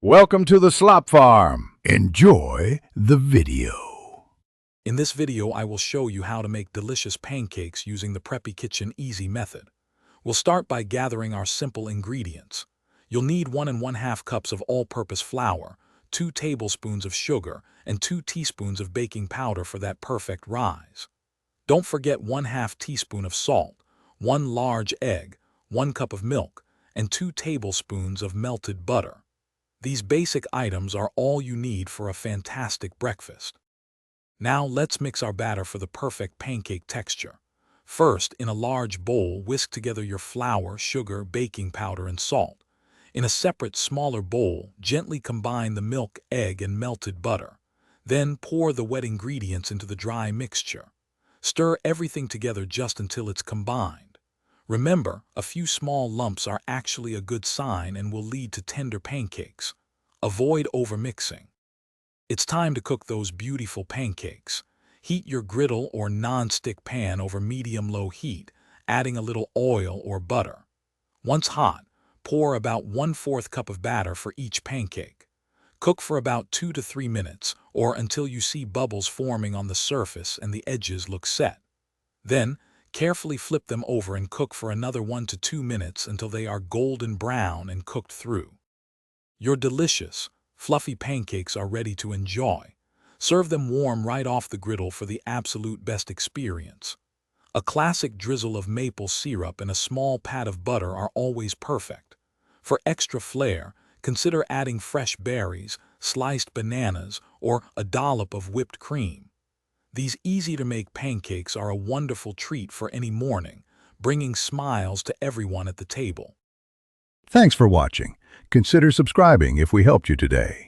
Welcome to the Slop Farm. Enjoy the video. In this video, I will show you how to make delicious pancakes using the Preppy Kitchen Easy method. We'll start by gathering our simple ingredients. You'll need 1 1/2 cups of all-purpose flour, 2 tablespoons of sugar, and 2 teaspoons of baking powder for that perfect rise. Don't forget 1/2 teaspoon of salt, 1 large egg, 1 cup of milk, and 2 tablespoons of melted butter. These basic items are all you need for a fantastic breakfast. Now let's mix our batter for the perfect pancake texture. First, in a large bowl, whisk together your flour, sugar, baking powder, and salt. In a separate, smaller bowl, gently combine the milk, egg, and melted butter. Then pour the wet ingredients into the dry mixture. Stir everything together just until it's combined. Remember, a few small lumps are actually a good sign and will lead to tender pancakes. Avoid overmixing. It's time to cook those beautiful pancakes. Heat your griddle or non-stick pan over medium-low heat, adding a little oil or butter. Once hot, pour about 1/4 cup of batter for each pancake. Cook for about 2 to 3 minutes, or until you see bubbles forming on the surface and the edges look set. Then, carefully flip them over and cook for another 1 to 2 minutes until they are golden brown and cooked through. Your delicious, fluffy pancakes are ready to enjoy. Serve them warm right off the griddle for the absolute best experience. A classic drizzle of maple syrup and a small pat of butter are always perfect. For extra flair, consider adding fresh berries, sliced bananas, or a dollop of whipped cream. These easy-to-make pancakes are a wonderful treat for any morning, bringing smiles to everyone at the table. Thanks for watching. Consider subscribing if we helped you today.